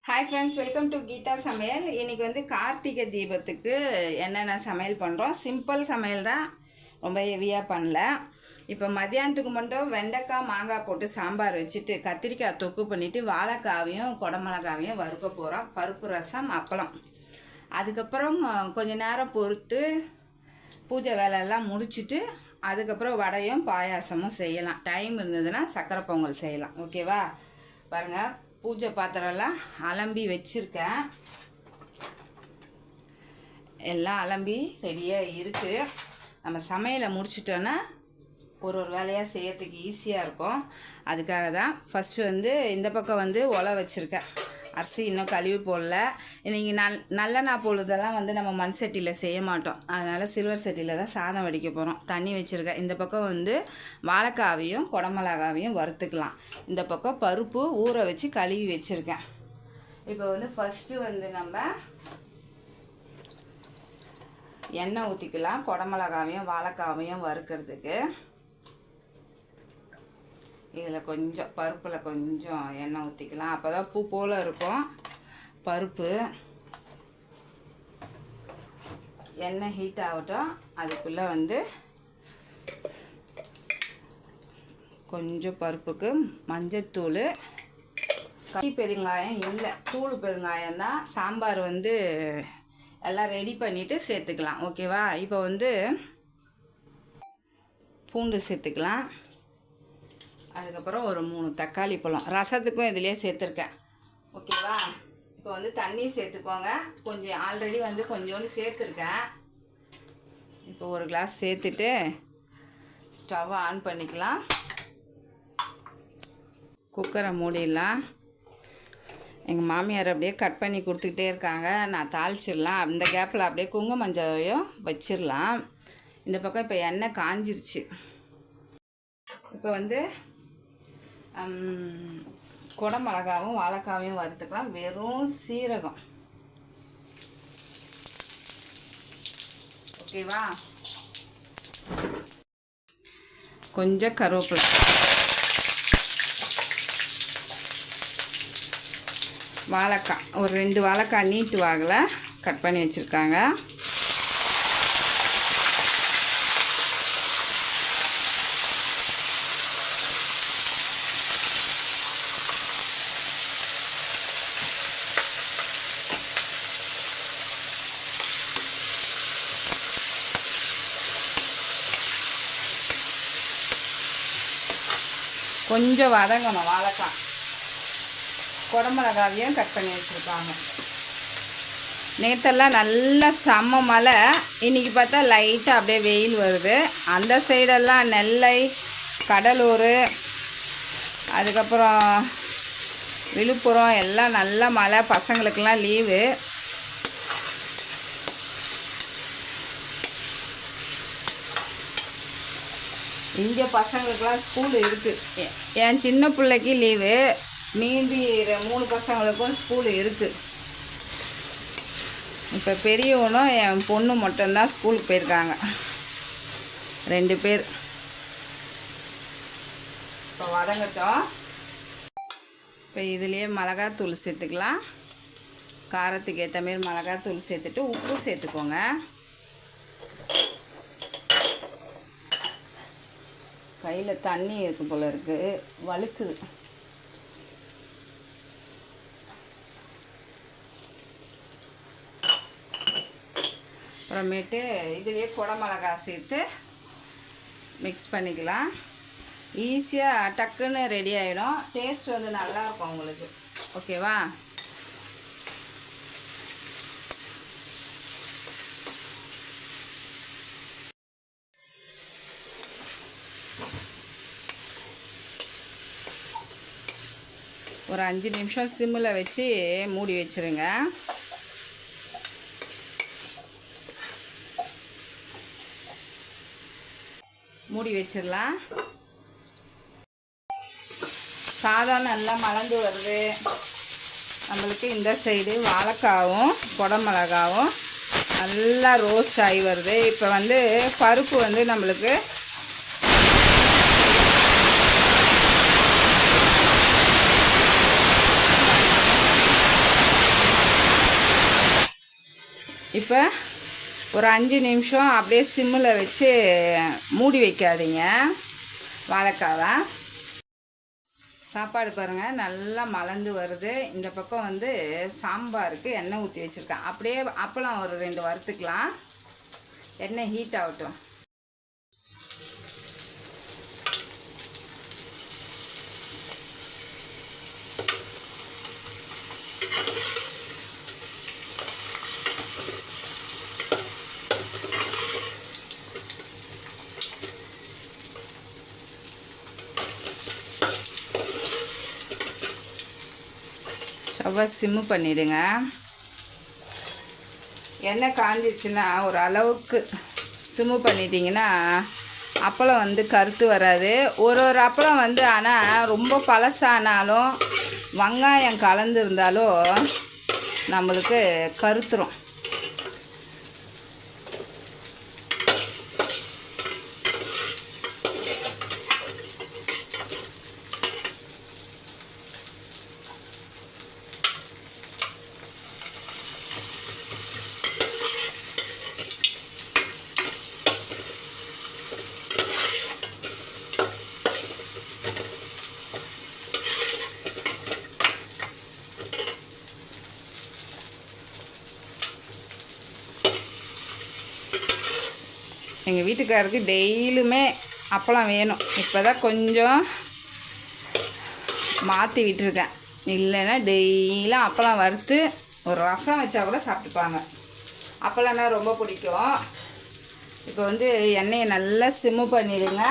Hi friends, welcome to Geetha Samayal. இன்றைக்கி வந்து கார்த்திகை தீபத்துக்கு என்னென்ன சமையல் பண்ணுறோம். சிம்பிள் சமையல் தான், ரொம்ப ஹெவியாக பண்ணல. இப்போ மதியானத்துக்கு மட்டும் வெண்டைக்காய் மாங்காய் போட்டு சாம்பார் வச்சுட்டு கத்திரிக்காய் தொக்கு பண்ணிவிட்டு வாழைக்காவையும் குடமிளகாவையும் வறுக்க போகிறோம். பருப்பு ரசம் அப்பளம். அதுக்கப்புறம் கொஞ்சம் நேரம் பொறுத்து பூஜை வேலையெல்லாம் முடிச்சுட்டு அதுக்கப்புறம் வடையும் பாயாசமும் செய்யலாம். டைம் இருந்ததுன்னா சக்கரை பொங்கல் செய்யலாம். ஓகேவா? பாருங்கள், பூஜை பாத்திரம்லாம் அலம்பி வச்சுருக்கேன். எல்லாம் அலம்பி ரெடியாக இருக்குது. நம்ம சமையலை முடிச்சிட்டோன்னா ஒரு வேலையாக செய்யறதுக்கு ஈஸியாக இருக்கும். அதுக்காக தான் ஃபஸ்ட்டு வந்து இந்த பக்கம் வந்து ஒலை வச்சுருக்கேன். அரிசி இன்னும் கழுவி போடல. இன்றைக்கி நல்லெண்ணெய் பொழுதெல்லாம் வந்து நம்ம மண் சட்டியில் செய்ய மாட்டோம். அதனால் சில்வர் சட்டியில் தான் சாதம் வடிக்க போகிறோம். தண்ணி வச்சுருக்கேன். இந்த பக்கம் வந்து வாழைக்காவையும் குடமிளகாவையும் வறுத்துக்கலாம். இந்த பக்கம் பருப்பு ஊற வச்சு கழுவி வச்சுருக்கேன். இப்போ வந்து ஃபஸ்ட்டு வந்து நம்ம எண்ணெய் ஊற்றிக்கலாம். குடமிளகாவையும் வாழைக்காவையும் வறுக்கிறதுக்கு இதில் கொஞ்சம் பருப்பில் கொஞ்சம் எண்ணெய் ஊற்றிக்கலாம். அப்போ தான் பூ போல் இருக்கும் பருப்பு. எண்ணெய் ஹீட் ஆகட்டும். அதுக்குள்ளே வந்து கொஞ்சம் பருப்புக்கு மஞ்சத்தூள், கட்டி பெருங்காயம் இல்லை, தூள் பெருங்காயம் தான். சாம்பார் வந்து எல்லாம் ரெடி பண்ணிவிட்டு சேர்த்துக்கலாம். ஓகேவா? இப்போ வந்து பூண்டு சேர்த்துக்கலாம். அதுக்கப்புறம் ஒரு 3 தக்காளி பழம் ரசத்துக்கும் இதிலே சேர்த்துருக்கேன். ஓகேவா? இப்போ வந்து தண்ணி சேர்த்துக்கோங்க. கொஞ்சம் ஆல்ரெடி வந்து கொஞ்சோண்டு சேர்த்துருக்கேன். இப்போ ஒரு கிளாஸ் சேர்த்துட்டு ஸ்டவ்வை ஆன் பண்ணிக்கலாம். குக்கரை மூடிடலாம். எங்கள் மாமியார் அப்படியே கட் பண்ணி கொடுத்துக்கிட்டே இருக்காங்க. நான் தாளிச்சிடலாம். அந்த கேப்பில் அப்படியே குங்கும மஞ்சளையும் வச்சிடலாம். இந்த பக்கம் இப்போ எண்ணெய் காஞ்சிருச்சு. இப்போ வந்து குடமிளகாவும் வாழைக்காவையும் வறுத்துக்கலாம். வெறும் சீரகம். ஓகேவா? கொஞ்சம் கருவேப்பிலை, வாழைக்காய் ஒரு 2 வாழைக்காய் நீட்டு வாகலை கட் பண்ணி வச்சுருக்காங்க. கொஞ்சம் வதங்கணும். வாழைக்காய் குடமிளகாவையும் கட் பண்ணி வச்சுருக்காங்க. நேற்றெல்லாம் நல்லா செம்ம மழை. இன்றைக்கி பார்த்தா லைட்டாக அப்படியே வெயில் வருது. அந்த சைடெல்லாம் நெல்லை, கடலூர், அதுக்கப்புறம் விழுப்புரம் எல்லாம் நல்ல மழை. பசங்களுக்கெல்லாம் லீவு. இங்கே பசங்களுக்கெல்லாம் ஸ்கூல் இருக்குது. என் சின்ன பிள்ளைக்கு லீவு. மீதி 3 பசங்களுக்கும் ஸ்கூல் இருக்குது. இப்போ பெரியவனும் என் பொண்ணு மட்டும்தான் ஸ்கூலுக்கு போயிருக்காங்க. 2 பேர். இப்போ வதங்கட்டும். இப்போ இதுலேயே மிளகாத்தூள் சேர்த்துக்கலாம். காரத்துக்கு ஏற்ற மாரி மிளகாத்தூள் சேர்த்துட்டு உப்பு சேர்த்துக்கோங்க. கையில் தண்ணி இருக்கு போல் இருக்குது, வழுக்குது. அப்புறமேட்டு இதுலேயே குடமிளகா சேர்த்து மிக்ஸ் பண்ணிக்கலாம். ஈஸியாக டக்குன்னு ரெடி ஆகிடும். டேஸ்ட் வந்து நல்லாயிருக்கும் உங்களுக்கு. ஓகேவா? ஒரு 5 நிமிஷம் சிம்மில் வச்சு மூடி வச்சுருங்க. மூடி வச்சிடலாம். சாதம் நல்லா மலர்ந்து வருது. நம்மளுக்கு இந்த சைடு வாழைக்காவும் குடமிளகாவும் நல்லா ரோஸ்ட் ஆகி வருது. இப்போ வந்து பருப்பு வந்து நம்மளுக்கு இப்போ ஒரு 5 நிமிஷம் அப்படியே சிம்மில் வச்சு மூடி வைக்காதீங்க வாழைக்காவை. சாப்பாடு பாருங்கள் நல்லா மலர்ந்து வருது. இந்த பக்கம் வந்து சாம்பாருக்கு எண்ணெய் ஊற்றி வச்சுருக்கேன். அப்படியே அப்பளம் ஒரு 2 வறுத்துக்கலாம். எண்ணெய் ஹீட் ஆகட்டும். ஸ்டவ்வை சிம்மு பண்ணிவிடுங்க. எண்ணெய் காஞ்சிச்சுன்னா ஒரு அளவுக்கு சிம்மு பண்ணிட்டீங்கன்னா அப்பளம் வந்து கருத்து வராது. ஒரு அப்பளம் வந்து ஆனால் ரொம்ப பழசானாலும் வெங்காயம் கலந்து இருந்தாலும் நம்மளுக்கு கருத்துரும். எங்கள் வீட்டுக்காரருக்கு டெய்லியுமே அப்பளம் வேணும். இப்போ தான் கொஞ்சம் மாற்றி விட்டுருக்கேன். இல்லைன்னா டெய்லியும் அப்பளம் வறுத்து ஒரு ரசம் வச்சா கூட சாப்பிட்டுப்பாங்க. அப்பளம்னா ரொம்ப பிடிக்கும். இப்போ வந்து எண்ணெயை நல்லா சிம்மு பண்ணிடுங்க.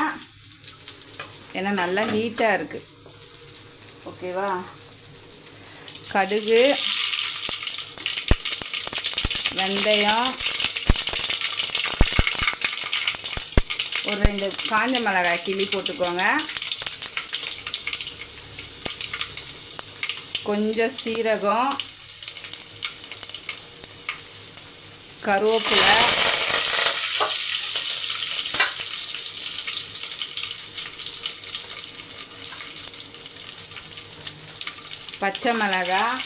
ஏன்னா நல்லா ஹீட்டாக இருக்குது. ஓகேவா? கடுகு, வெந்தயம், ஒரு 2 காஞ்ச மிளகாய் கிள்ளி போட்டுக்கோங்க. கொஞ்சம் சீரகம், கருவேப்பிலை, பச்சை மிளகாய்,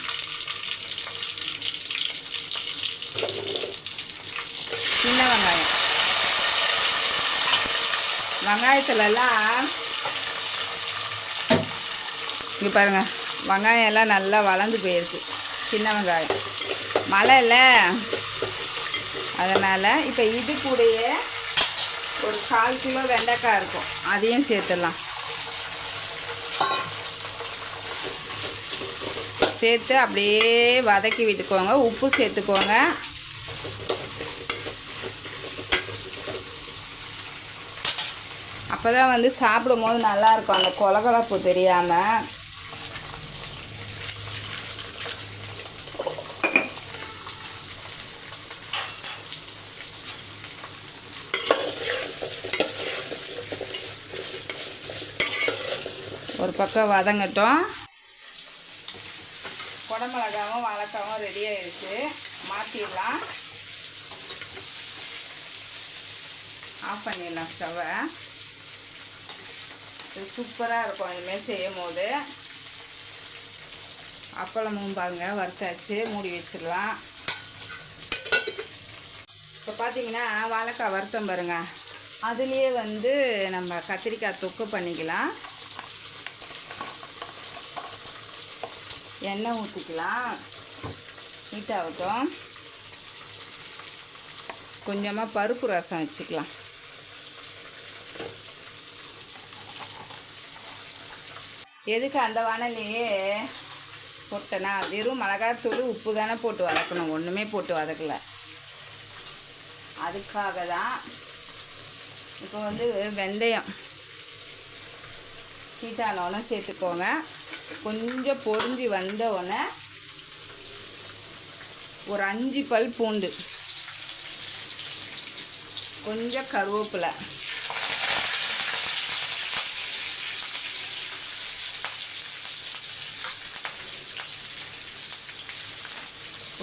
சின்ன வெங்காயம். வெங்காயத்துலலாம் இங்கே பாருங்கள், வெங்காயம் எல்லாம் நல்லா வளர்ந்து போயிருக்கு. சின்ன வெங்காயம் மழை இல்லை அதனால். இப்போ இது கூடயே ஒரு 1/4 கிலோ வெண்டைக்காய் இருக்கும், அதையும் சேர்த்துடலாம். சேர்த்து அப்படியே வதக்கி விட்டுக்கோங்க. உப்பு சேர்த்துக்கோங்க. அப்போ தான் வந்து சாப்பிடும் போது நல்லாயிருக்கும், அந்த கொலகொலப்பு தெரியாமல். ஒரு பக்கம் வதங்கட்டும். குடமிளகாவும் வாழைக்காவும் ரெடி ஆகிடுச்சு. மாற்றிடலாம். ஆஃப் பண்ணிடலாம் ஸ்டவ்வை. இது சூப்பராக இருக்கும் இனிமேல் செய்யும் போது. அப்பளமும் பாருங்க வறுத்தாச்சு. மூடி வச்சிடலாம். இப்போ பார்த்தீங்கன்னா வாழைக்காய் வறுத்தம் பாருங்க. அதுலேயே வந்து நம்ம கத்திரிக்காய் தொக்கு பண்ணிக்கலாம். எண்ணெய் ஊற்றிக்கலாம். ஹீட் ஆகட்டும். கொஞ்சமாக பருப்பு ரசம் வச்சுக்கலாம். எதுக்கு அந்த வானலையே போட்டேன்னா, வெறும் மிளகாத்தூள் உப்பு தானே போட்டு வதக்கணும், ஒன்றுமே போட்டு வதக்கலை. அதுக்காக தான். இப்போ வந்து வெந்தயம் ஹீட்டானோடனே சேர்த்துக்கோங்க. கொஞ்சம் பொரிஞ்சு வந்தோடனே ஒரு 5 பல் பூண்டு, கொஞ்சம் கருவேப்பிலை,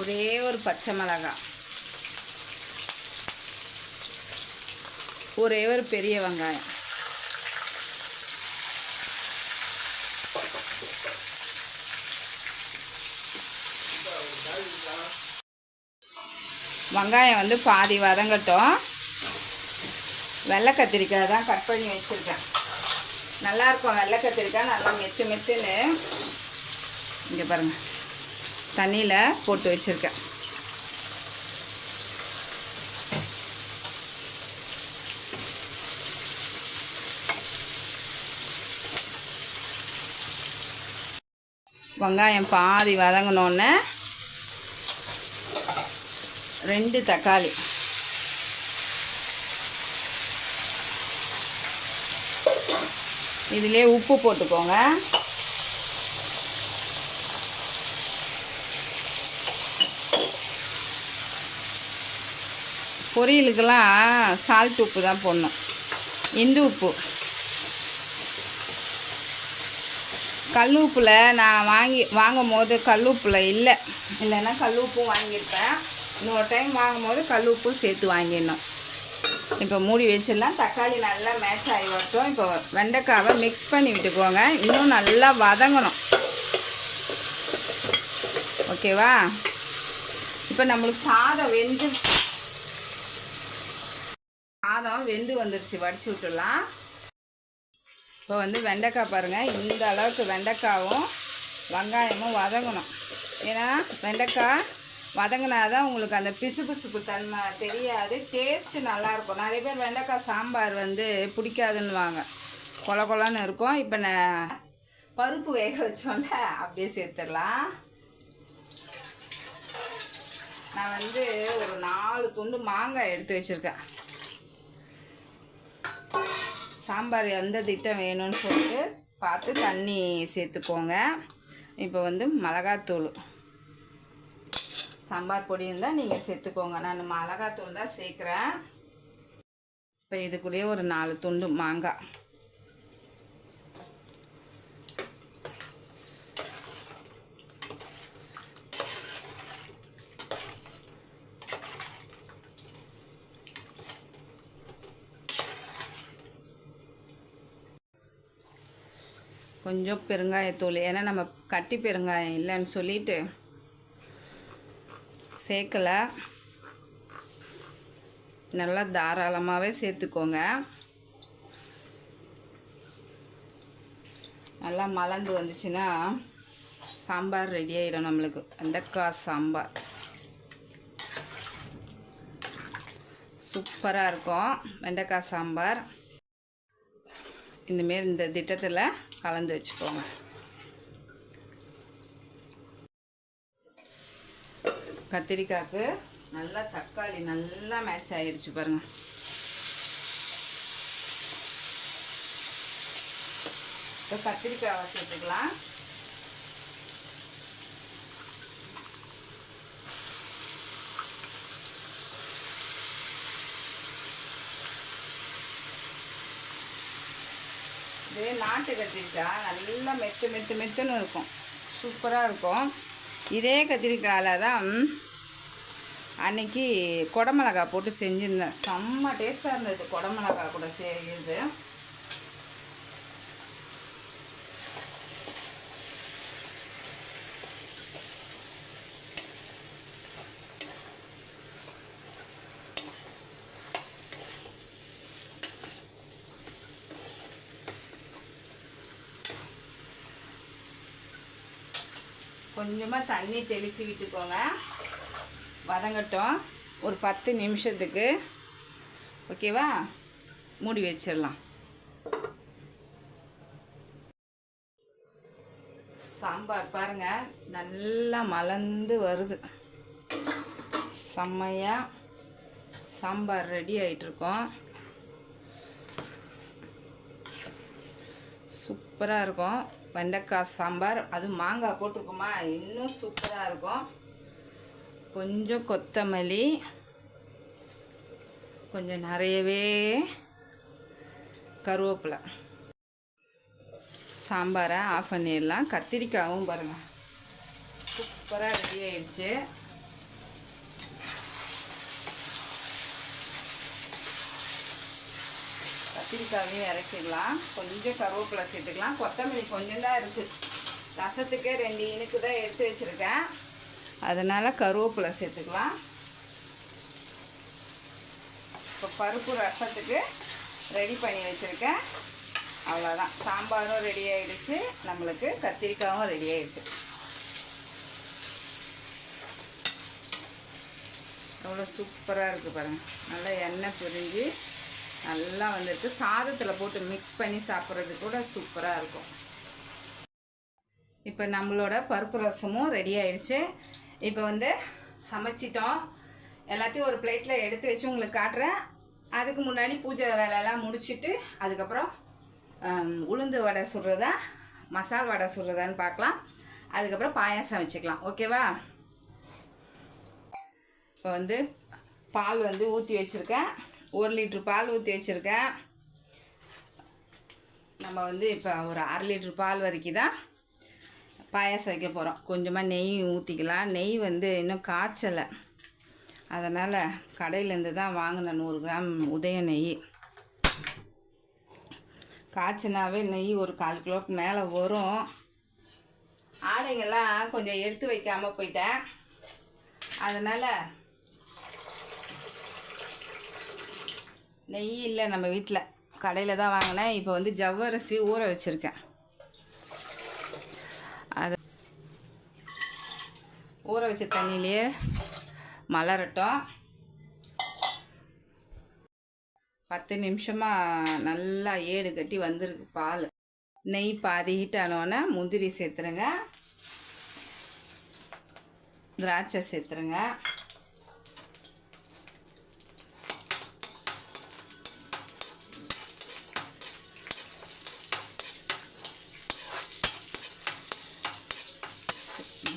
ஒரே ஒரு பச்சை மிளகாய், ஒரே ஒரு பெரிய வெங்காயம், வெங்காயம் வந்து பாதி வதங்கட்டும். வெள்ளை கத்திரிக்காய் தான் கட் பண்ணி வச்சுருக்கேன். நல்லாயிருக்கும் வெள்ளை கத்திரிக்காய், நல்லா மெத்து மெத்துன்னு. இங்கே பாருங்கள், தண்ணியில் போட்டு வச்சுருக்கேன். வெங்காயம் பாதி வதங்கினோன்னே 2 தக்காளி, இதிலே உப்பு போட்டுக்கோங்க. பொரியலுக்கெல்லாம் சால்ட் உப்பு தான் போடணும், இந்து உப்பு. கல் உப்பில் நான் வாங்கும் போது கல் உப்பில் இல்லைன்னா கல் உப்பும் வாங்கியிருப்பேன். இன்னொரு டைம் வாங்கும் போது கல் உப்பும் சேர்த்து வாங்கிடணும். இப்போ மூடி வச்சிடலாம். தக்காளி நல்லா மேட்ச் ஆகி வரட்டும். இப்போ வெண்டைக்காவை மிக்ஸ் பண்ணி விட்டுக்கோங்க. இன்னும் நல்லா வதங்கணும். ஓகேவா? இப்போ நம்மளுக்கு சாதம் வெந்து வந்துருச்சு. வடித்து விட்டுடலாம். இப்போ வந்து வெண்டைக்காய் பாருங்கள், இந்த அளவுக்கு வெண்டைக்காவும் வெங்காயமும் வதங்கணும். ஏன்னா வெண்டைக்காய் வதங்கினா தான் உங்களுக்கு அந்த பிசுபிசுப்பு தன்மை தெரியாது, டேஸ்ட்டு நல்லாயிருக்கும். நிறைய பேர் வெண்டைக்காய் சாம்பார் வந்து பிடிக்காதுன்னுவாங்க, கொல கொலன்னு இருக்கும். இப்போ நான் பருப்பு வேக வச்சோம்ல, அப்படியே சேர்த்துடலாம். நான் வந்து ஒரு 4 துண்டு மாங்காய் எடுத்து வச்சுருக்கேன். சாம்பார் எந்த திட்டம் வேணும்னு சொல்லிட்டு பார்த்து தண்ணி சேர்த்துக்கோங்க. இப்போ வந்து மிளகாத்தூள், சாம்பார் பொடி இருந்தால் நீங்கள் சேர்த்துக்கோங்க. நான் மிளகாத்தூள் தான் சேர்க்குறேன். இப்போ இதுக்குள்ளேயே ஒரு 4 துண்டு மாங்காய், கொஞ்சம் பெருங்காயத்தூள். ஏன்னா நம்ம கட்டி பெருங்காயம் இல்லைன்னு சொல்லிட்டு சேர்க்கலை. நல்லா தாராளமாகவே சேர்த்துக்கோங்க. நல்லா மலர்ந்து வந்துச்சுன்னா சாம்பார் ரெடி ஆகிடும் நம்மளுக்கு. வெண்டைக்காய் சாம்பார் சூப்பராக இருக்கும். வெண்டைக்காய் சாம்பார் இந்தமாரி இந்த திட்டத்தில் கலந்து வச்சுக்கோங்க. கத்திரிக்காய்க்கு நல்லா தக்காளி நல்லா மேட்ச் ஆகிடுச்சு பாருங்கள். இப்போ கத்திரிக்காய் சேர்த்துக்கலாம். இது நாட்டு கத்திரிக்காய் நல்லா மெத்துன்னு இருக்கும், சூப்பராக இருக்கும். இதே கத்திரிக்காயில் தான் அன்றைக்கி குடமிளகா போட்டு செஞ்சுருந்தேன். செம்ம டேஸ்ட்டாக இருந்தது குடமிளகா கூட செய்யுது. கொஞ்சமாக தண்ணி தெளித்து விட்டுக்கோங்க. வதங்கட்டும் ஒரு 10 நிமிஷத்துக்கு. ஓகேவா? மூடி வச்சிடலாம். சாம்பார் பாருங்கள் நல்லா மலர்ந்து வருது. செம்மையாக சாம்பார் ரெடி ஆகிட்டுருக்கோம். சூப்பராக இருக்கும் வெண்டைக்காய் சாம்பார். அது மாங்காய் போட்டிருக்குமா, இன்னும் சூப்பராக இருக்கும். கொஞ்சம் கொத்தமல்லி, கொஞ்சம் நிறையவே கருவேப்பிலை. சாம்பாரை ஆஃப் பண்ணிடலாம். கத்திரிக்காயும் பாருங்கள் சூப்பராக ரெடி ஆயிடுச்சு. கத்திரிக்காயும் இறக்கிடலாம். கொஞ்சம் கருவேப்பிலை சேர்த்துக்கலாம். கொத்தமல்லி கொஞ்சம் தான் இருக்குது. ரசத்துக்கே 2 இனுக்கு தான் எடுத்து வச்சுருக்கேன், அதனால் கருவேப்பிலை சேர்த்துக்கலாம். இப்போ பருப்பு ரசத்துக்கு ரெடி பண்ணி வச்சுருக்கேன். அவ்வளோதான், சாம்பாரும் ரெடி ஆகிடுச்சு, நம்மளுக்கு கத்திரிக்காயும் ரெடி ஆகிடுச்சு. எவ்வளோ சூப்பராக இருக்குது பாருங்கள். நல்லா எண்ணெய் பிரிஞ்சு நல்லா வந்துட்டு சாதத்தில் போட்டு மிக்ஸ் பண்ணி சாப்பிட்றது கூட சூப்பராக இருக்கும். இப்போ நம்மளோட பருப்பு ரசமும் ரெடி ஆயிடுச்சு. இப்போ வந்து சமைச்சிட்டோம். எல்லாத்தையும் ஒரு பிளேட்டில் எடுத்து வச்சு உங்களுக்கு காட்டுறேன். அதுக்கு முன்னாடி பூஜை வேலையெல்லாம் முடிச்சுட்டு அதுக்கப்புறம் உளுந்து வடை சுடுறதா மசால் வடை சுடுறதான்னு பார்க்கலாம். அதுக்கப்புறம் பாயாசம் வச்சுக்கலாம். ஓகேவா? இப்போ வந்து பால் வந்து ஊற்றி வச்சுருக்கேன். 1 லிட்ரு பால் ஊற்றி வச்சுருக்கேன். நம்ம வந்து இப்போ ஒரு 1/2 லிட்ரு பால் வரைக்கும் தான் பாயாசம் வைக்க போகிறோம். கொஞ்சமாக நெய் ஊற்றிக்கலாம். நெய் வந்து இன்னும் காய்ச்சலை, அதனால் கடையிலேருந்து தான் வாங்கினேன் 100 கிராம் உதய நெய். காய்ச்சினாவே நெய் ஒரு 1/4 கிலோவுக்கு மேலே வரும். ஆடைங்கள்லாம் கொஞ்சம் எடுத்து வைக்காமல் போயிட்டேன், அதனால் நெய் இல்லை நம்ம வீட்டில், கடையில் தான் வாங்கினேன். இப்போ வந்து ஜவ்வரிசி ஊற வச்சுருக்கேன். அதை ஊற வச்ச தண்ணியிலே மலரட்டும். 10 நிமிஷமாக நல்லா ஏடு கட்டி வந்திருக்கு பால். நெய் பாதி ஹீட் ஆனோடனே முந்திரி சேர்த்துருங்க, திராட்சை சேர்த்துருங்க.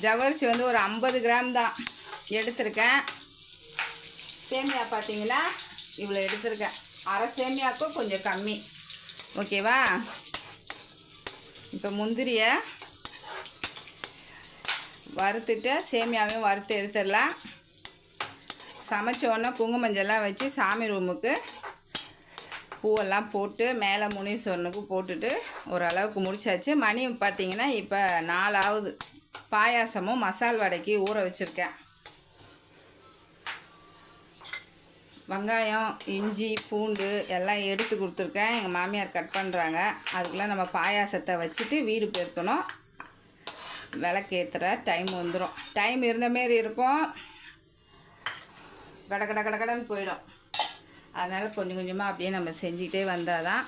ஜவ்வரிசி வந்து ஒரு 50 கிராம் தான் எடுத்திருக்கேன். சேமியா பார்த்தீங்கன்னா இவ்வளோ எடுத்திருக்கேன். அரை சேமியாவுக்கும் கொஞ்சம் கம்மி. ஓகேவா? இப்போ முந்திரியை வறுத்துட்டு சேமியாவையும் வறுத்து எடுத்துடலாம். சமைச்சோன்னா குங்குமஞ்செல்லாம் வச்சு சாமி ரூமுக்கு பூவெல்லாம் போட்டு மேலே முனீஸ்வரனுக்கு போட்டுட்டு ஓரளவுக்கு முடிச்சாச்சு. மணி பார்த்திங்கன்னா இப்போ 4 ஆகுது. பாயாசமும் மசால் வடைக்கு ஊற வச்சுருக்கேன். வெங்காயம், இஞ்சி, பூண்டு எல்லாம் எடுத்து கொடுத்துருக்கேன். எங்கள் மாமியார் கட் பண்ணுறாங்க. அதுக்குள்ளே நம்ம பாயாசத்தை வச்சுட்டு வீடு பெருக்கணும். விளக்கேற்றுற டைம் வந்துடும். டைம் இருந்த மாரி இருக்கும், கடன்னு போயிடும். அதனால் கொஞ்சம் கொஞ்சமாக அப்படியே நம்ம செஞ்சுக்கிட்டே வந்தால் தான்.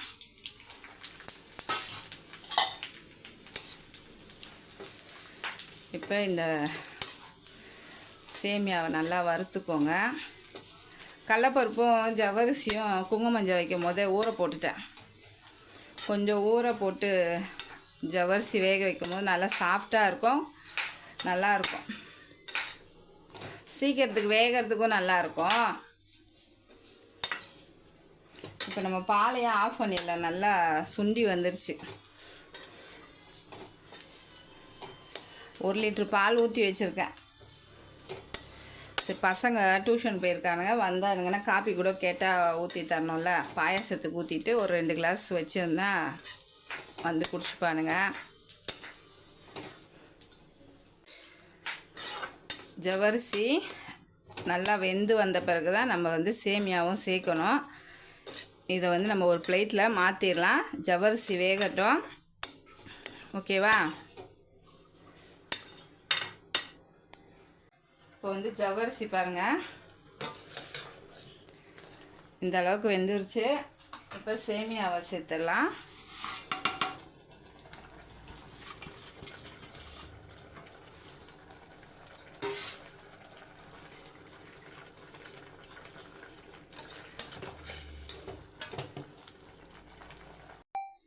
இப்போ இந்த சேமியாவை நல்லா வறுத்துக்கோங்க. கடலப்பருப்பும் ஜவ்வரிசியும் குங்குமஞ்சள் வைக்கும் போதே ஊற போட்டுட்டேன். கொஞ்சம் ஊற போட்டு ஜவ்வரிசி வேக வைக்கும் போது நல்லா சாஃப்டாக இருக்கும், நல்லாயிருக்கும். சீக்கிரத்துக்கு வேகிறதுக்கும் நல்லாயிருக்கும். இப்போ நம்ம பாலையும் ஆஃப் பண்ணிடலாம். நல்லா சுண்டி வந்துருச்சு. 1 லிட்ரு பால் ஊற்றி வச்சுருக்கேன். சரி, பசங்க டியூஷன் போயிருக்கானுங்க, வந்தானுங்கன்னா காப்பி கூட கேட்டால் ஊற்றி தரணும்ல. பாயாசத்துக்கு ஊற்றிட்டு ஒரு 2 கிளாஸ் வச்சுருந்தா வந்து குடிச்சுப்பானுங்க. ஜவ்வரிசி நல்லா வெந்து வந்த பிறகு தான் நம்ம வந்து சேமியாவும் சேர்க்கணும். இதை வந்து நம்ம ஒரு பிளேட்டில் மாற்றிடலாம். ஜவ்வரிசி வேகட்டும். ஓகேவா? இப்போ வந்து ஜவ்வரிசி பாருங்கள் இந்த அளவுக்கு வெந்துருச்சு. இப்போ சேமியாவை சேர்த்துடலாம்.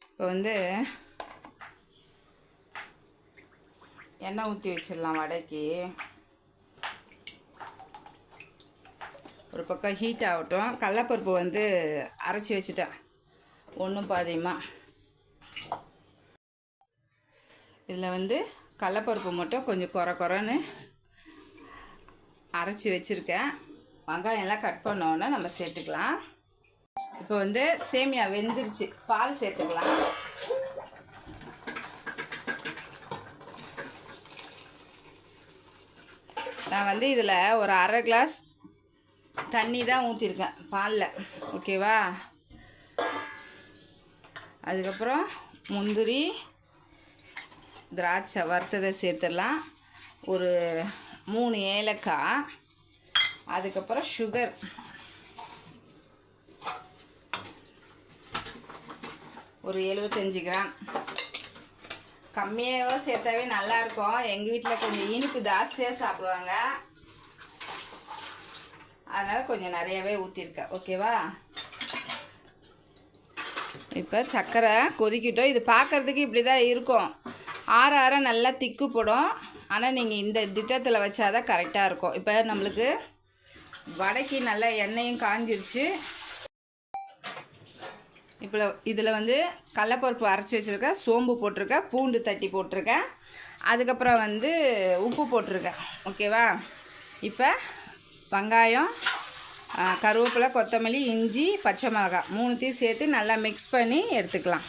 இப்போ வந்து எண்ணெய் ஊற்றி வச்சிடலாம் வடைக்கு. ஒரு பக்கம் ஹீட் ஆகட்டும். கடலப்பருப்பு வந்து அரைச்சி வச்சுட்டேன் ஒன்றும் பாதியமாக. இதில் வந்து கடலப்பருப்பு மட்டும் கொஞ்சம் குறைன்னு அரைச்சி வச்சுருக்கேன். வெங்காயம்லாம் கட் பண்ணோன்னா நம்ம சேர்த்துக்கலாம். இப்போ வந்து சேமியா வெந்துருச்சு, பால் சேர்த்துக்கலாம். நான் வந்து இதில் ஒரு 1/2 கிளாஸ் தண்ணி தான் ஊற்றிருக்கேன் பாலில். ஓகேவா? அதுக்கப்புறம் முந்திரி திராட்சை வறுத்ததை சேர்த்துடலாம். ஒரு 3 ஏலக்காய். அதுக்கப்புறம் சுகர் ஒரு 75 கிராம். கம்மியாக சேர்த்தாவே நல்லாயிருக்கும். எங்கள் வீட்டில் கொஞ்சம் இனிப்பு ஜாஸ்தியாக சாப்பிடுவாங்க, அதனால் கொஞ்சம் நிறையவே ஊற்றிருக்கேன். ஓகேவா? இப்போ சர்க்கரை கொதிக்கிட்டோம். இது பார்க்குறதுக்கு இப்படி தான் இருக்கும். ஆற ஆற நல்லா திக்கு போடும். ஆனால் நீங்கள் இந்த திட்டத்தில் வச்சாதான் கரெக்டாக இருக்கும். இப்போ நம்மளுக்கு வடைக்கு நல்லா எண்ணெயும் காஞ்சிருச்சு. இப்போ இதில் வந்து கடலைப்பருப்பு அரைச்சி வச்சுருக்கேன், சோம்பு போட்டிருக்கேன், பூண்டு தட்டி போட்டிருக்கேன், அதுக்கப்புறம் வந்து உப்பு போட்டிருக்கேன். ஓகேவா? இப்போ வெங்காயம், கருவேப்பிலை, கொத்தமல்லி, இஞ்சி, பச்சை மிளகாய் 3த்தையும் சேர்த்து நல்லா மிக்ஸ் பண்ணி எடுத்துக்கலாம்.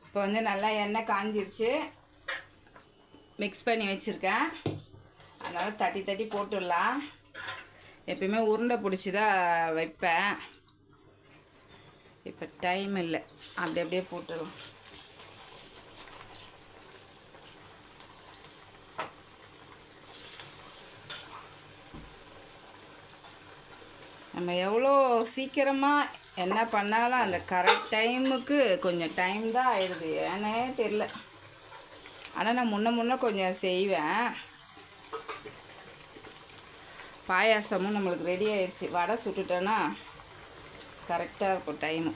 இப்போ வந்து நல்லா எண்ணெய் காஞ்சிருச்சு, மிக்ஸ் பண்ணி வச்சுருக்கேன். அதனால் தட்டி தட்டி போட்டுடலாம். எப்பயுமே உருண்டை பிடிச்சி தான் வைப்பேன். இப்போ டைம் இல்லை, அப்படியே போட்டுடலாம். நம்ம எவ்வளோ சீக்கிரமாக என்ன பண்ணாலும் அந்த கரெக்ட் டைமுக்கு கொஞ்சம் டைம் தான் ஆயிடுது, ஏன்னே தெரில. ஆனால் நான் முன்ன கொஞ்சம் செய்வேன். பாயாசமும் நம்மளுக்கு ரெடி ஆயிடுச்சு. வடை சுட்டுட்டோன்னா கரெக்டாக இருக்கும் டைமு.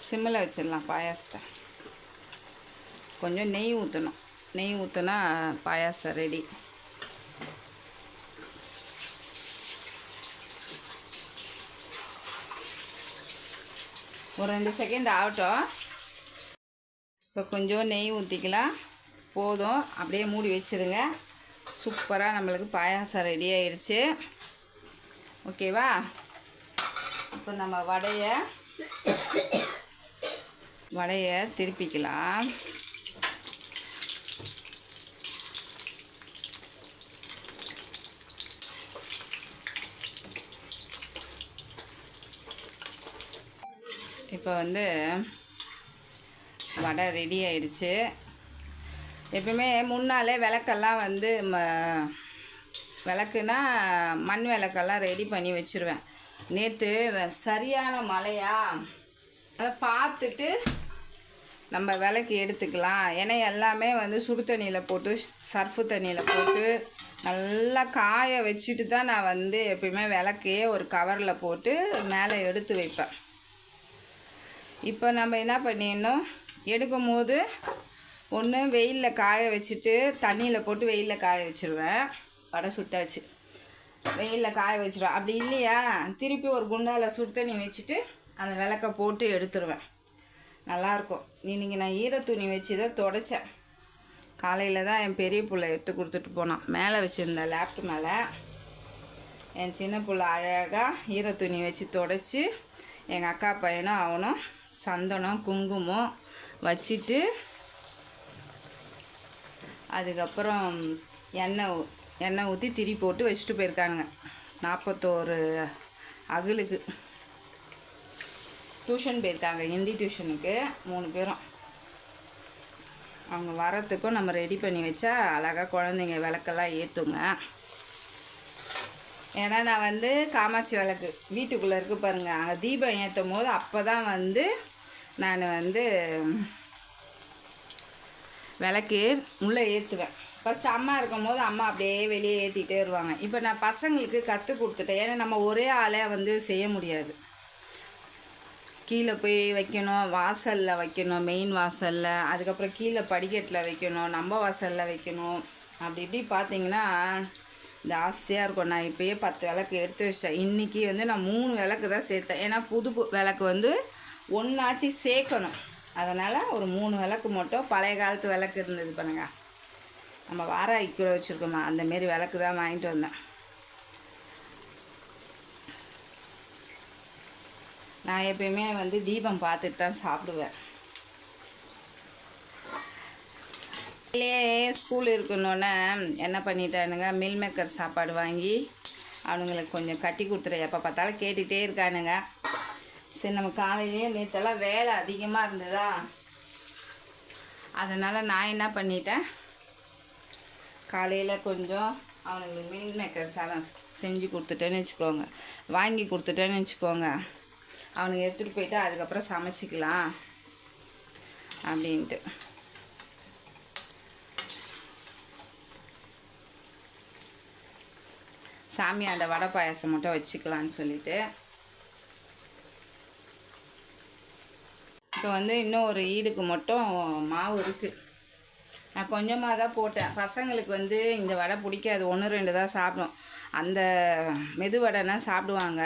சிம்மில் வச்சிடலாம் பாயாசத்தை. கொஞ்சம் நெய் ஊற்றணும். நெய் ஊற்றினா பாயாசம் ரெடி. ஒரு 2 செகண்ட் ஆகட்டும். இப்போ கொஞ்சம் நெய் ஊற்றிக்கலாம், போதும். அப்படியே மூடி வச்சுருங்க. சூப்பராக நம்மளுக்கு பாயாசம் ரெடி ஆயிடுச்சு. ஓகேவா? இப்போ நம்ம வடையை திருப்பிக்கலாம். இப்போ வந்து வடை ரெடி ஆயிடுச்சு. எப்பவுமே முன்னாலே விளக்கெல்லாம் வந்து விளக்குனா மண் விளக்கெல்லாம் ரெடி பண்ணி வச்சுருவேன். நேற்று சரியான மழையா, அதை பார்த்துட்டு நம்ம விளக்கு எடுத்துக்கலாம். ஏன்னா எல்லாமே வந்து சுடு தண்ணியில் போட்டு சர்ஃபு தண்ணியில் போட்டு நல்லா காய வச்சுட்டு தான் நான் வந்து எப்பயுமே விளக்கையே ஒரு கவரில் போட்டு மேலே எடுத்து வைப்பேன். இப்போ நம்ம என்ன பண்ணிடணும், எடுக்கும் போது ஒன்று வெயிலில் காய வச்சுட்டு தண்ணியில் போட்டு வெயிலில் காய வச்சுருவேன். வடை சுட்டாச்சு வெயிலில் காய வச்சுருவேன். அப்படி இல்லையா, திருப்பி ஒரு குண்டாவில் சுடு தண்ணி வச்சுட்டு அந்த விளக்கை போட்டு எடுத்துருவேன். நல்லாயிருக்கும். இன்றைக்கி நான் ஈரத்துணி வச்சு தான் துடைச்சேன். காலையில் தான் என் பெரிய பிள்ளை எடுத்து கொடுத்துட்டு போனான். மேலே வச்சுருந்தேன் லேப்டு மேலே. என் சின்ன பிள்ளை அழகாக ஈரத்துணி வச்சு துடைச்சி, எங்கள் அக்கா பையனும் அவனும் சந்தனம் குங்குமம் வச்சுட்டு, அதுக்கப்புறம் எண்ணெய் ஊற்றி திரி போட்டு வச்சுட்டு போயிருக்காங்க. 41 அகலுக்கு டியூஷன் போயிருக்காங்க, ஹிந்தி டியூஷனுக்கு 3 பேரும். அவங்க வரத்துக்கும் நம்ம ரெடி பண்ணி வச்சா அழகாக குழந்தைங்க விளக்கெல்லாம் ஏற்றுங்க. ஏன்னா நான் வந்து காமாட்சி விளக்கு வீட்டுக்குள்ளே இருக்குது பாருங்கள், அங்கே தீபம் ஏற்றும் போது அப்போ தான் வந்து நான் வந்து விளக்கு உள்ளே ஏற்றுவேன். ஃபஸ்ட்டு அம்மா இருக்கும் போது அம்மா அப்படியே வெளியே ஏற்றிட்டே வருவாங்க. இப்போ நான் பசங்களுக்கு கற்றுக் கொடுத்துட்டேன். ஏன்னா நம்ம ஒரே ஆளே வந்து செய்ய முடியாது. கீழே போய் வைக்கணும், வாசலில் வைக்கணும், மெயின் வாசலில், அதுக்கப்புறம் கீழே படிக்கட்டில் வைக்கணும், நம்ம வாசலில் வைக்கணும். அப்படி இப்படி பார்த்திங்கன்னா ஜாஸ்தியாக இருக்கும். நான் இப்போயே 10 விளக்கு எடுத்து வச்சிட்டேன். இன்றைக்கி வந்து நான் 3 விளக்கு தான் சேர்த்தேன். ஏன்னா புது விளக்கு வந்து ஒன்றாச்சு சேர்க்கணும். அதனால் ஒரு 3 விளக்கு மட்டும், பழைய காலத்து விளக்கு இருந்தது பாருங்க, நம்ம வாராகி கூட வச்சுருக்கோமா அந்தமாரி விளக்கு தான் வாங்கிட்டு வந்தேன். நான் எப்பயுமே வந்து தீபம் பார்த்துட்டு தான் சாப்பிடுவேன். ஸ்கூல் இருக்கணுன்னே என்ன பண்ணிட்டானுங்க, மில் மேக்கர் சாப்பாடு வாங்கி அவனுங்களுக்கு கொஞ்சம் கட்டி கொடுத்துரு. எப்போ பார்த்தாலும் கேட்டுகிட்டே இருக்கானுங்க. சரி, நம்ம காலையிலேயே நேற்றெல்லாம் வேலை அதிகமாக இருந்ததா, அதனால் நான் என்ன பண்ணிட்டேன், காலையில் கொஞ்சம் அவனுங்களுக்கு மில் மேக்கர் சாதம் செஞ்சு கொடுத்துட்டேன்னு வச்சுக்கோங்க, வாங்கி கொடுத்துட்டேன்னு வச்சுக்கோங்க, அவனுக்கு எடுத்துகிட்டு போயிட்டு அதுக்கப்புறம் சமைச்சிக்கலாம் அப்படின்ட்டு. சாமி அந்த வடை பாயாசம் மட்டும் வச்சுக்கலான்னு சொல்லிட்டு இப்போ வந்து இன்னும் ஒரு ஈடுக்கு மட்டும் மாவு இருக்குது. நான் கொஞ்சமாக தான் போட்டேன். பசங்களுக்கு வந்து இந்த வடை பிடிக்காது, 1-2 தான் சாப்பிடும். அந்த மெது வடைனா சாப்பிடுவாங்க.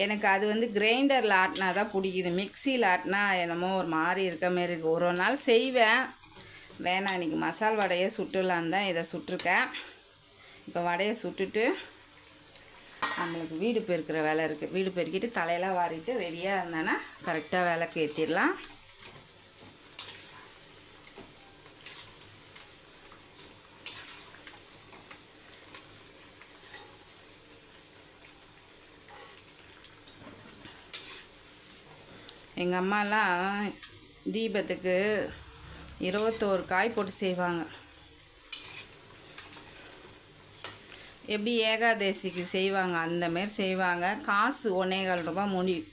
எனக்கு அது வந்து கிரைண்டரில் ஆட்டினா தான் பிடிக்குது. மிக்சியில் ஆட்டினா என்னமோ ஒரு மாதிரி இருக்க மாரி இருக்குது. ஒரு நாள் செய்வேன், வேணாம் இன்றைக்கி மசால் வடையே சுட்டுலான்னு தான் இதை சுட்டிருக்கேன். இப்போ வடையை சுட்டுட்டு நம்மளுக்கு வீடு பெருக்கிற வேலை இருக்குது. வீடு பெருக்கிட்டு தலையெல்லாம் வாரிட்டு ரெடியாக இருந்தேன்னா கரெக்டாக விளக்கு ஏற்றிடலாம். எங்கள் அம்மாலாம் தீபத்துக்கு 21 காய் போட்டு செய்வாங்க. எப்படி ஏகாதசிக்கு செய்வாங்க அந்தமாரி செய்வாங்க. காசு 1.25 ரூபா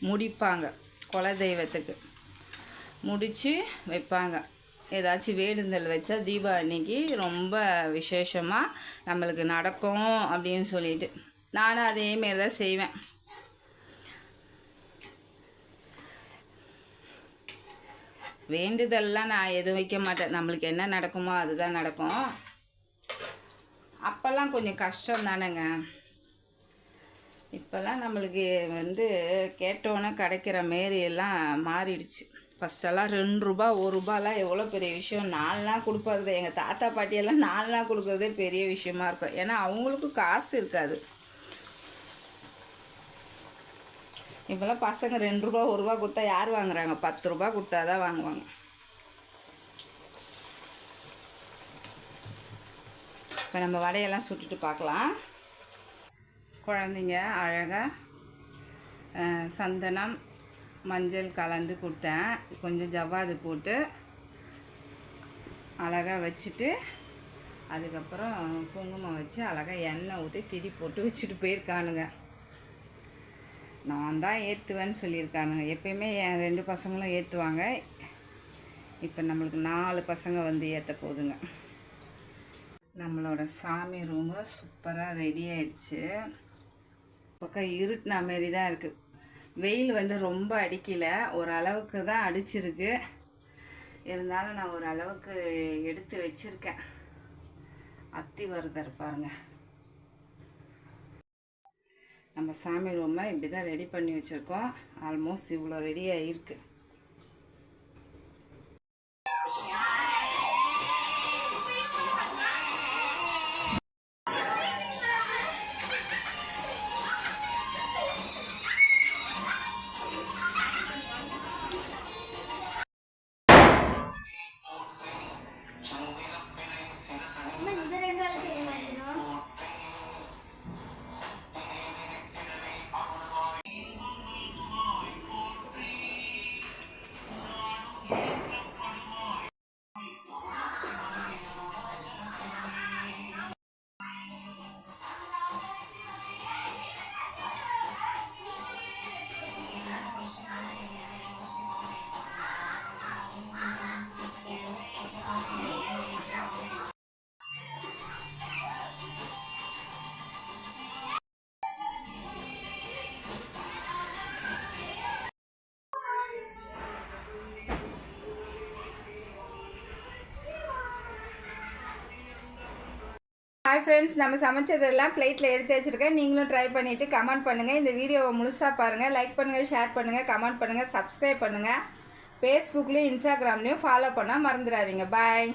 முடிப்பாங்க. குலதெய்வத்துக்கு முடித்து வைப்பாங்க. ஏதாச்சும் வேண்டுதல் வச்சா தீபா அன்னைக்கு ரொம்ப விசேஷமாக நம்மளுக்கு நடக்கும் அப்படின்னு சொல்லிட்டு நானும் அதேமாரி தான் செய்வேன். வேண்டுதல்லாம் நான் எதுவும் வைக்க மாட்டேன். நம்மளுக்கு என்ன நடக்குமோ அதுதான் நடக்கும். அப்போல்லாம் கொஞ்சம் கஷ்டம் தானேங்க. இப்போல்லாம் நம்மளுக்கு வந்து கேட்டோன்னே கிடைக்கிற மாரி எல்லாம் மாறிடுச்சு. ஃபஸ்ட்டெல்லாம் 2 ரூபா 1 ரூபாலாம் எவ்வளோ பெரிய விஷயம். 4 நாள் கொடுப்பது எங்கள் தாத்தா பாட்டியெல்லாம் 4 நாள் கொடுக்குறதே பெரிய விஷயமா இருக்கும். ஏன்னா அவங்களுக்கும் காசு இருக்காது. இப்போல்லாம் பசங்க 2 ரூபா 1 ரூபா கொடுத்தா யார் வாங்குறாங்க? 10 ரூபா கொடுத்தா தான் வாங்குவாங்க. இப்போ நம்ம வடையெல்லாம் சுட்டுட்டு பார்க்கலாம். குழந்தைங்க அழகாக சந்தனம் மஞ்சள் கலந்து கொடுத்தேன். கொஞ்சம் ஜவ்வாது போட்டு அழகாக வச்சுட்டு அதுக்கப்புறம் குங்குமம் வச்சு அழகாக எண்ணெய் ஊற்றி திரி போட்டு வச்சுட்டு போயிருக்கானுங்க. நான் தான் ஏற்றுவேன்னு சொல்லியிருக்கானுங்க. எப்பயுமே என் 2 பசங்களும் ஏற்றுவாங்க. இப்போ நம்மளுக்கு 4 பசங்க வந்து ஏற்ற போகுதுங்க. நம்மளோட சாமி ரூமு சூப்பராக ரெடி ஆயிடுச்சு. பக்கம் இருட்டின மாரி தான் இருக்குது. வெயில் வந்து ரொம்ப அடிக்கலை, ஓரளவுக்கு தான் அடிச்சிருக்கு. இருந்தாலும் நான் ஓரளவுக்கு எடுத்து வச்சுருக்கேன். அத்திவரதர் பாருங்க. நம்ம சாமி ரூமை இப்படி தான் ரெடி பண்ணி வச்சுருக்கோம். ஆல்மோஸ்ட் இவ்வளோ ரெடி ஆகிருக்கு. ஹாய் ஃப்ரெண்ட்ஸ், நம்ம சமைச்சதெல்லாம் பிளேட்டில் எடுத்து வச்சுருக்கேன். நீங்களும் ட்ரை பண்ணிவிட்டு கமெண்ட் பண்ணுங்கள். இந்த வீடியோவை முழுசாக பாருங்கள். லைக் பண்ணுங்கள், ஷேர் பண்ணுங்கள், கமெண்ட் பண்ணுங்கள், சப்ஸ்கிரைப் பண்ணுங்கள். ஃபேஸ்புக்லேயும் இன்ஸ்டாகிராம்லேயும் ஃபாலோ பண்ண மறந்துடாதீங்க. பாய்.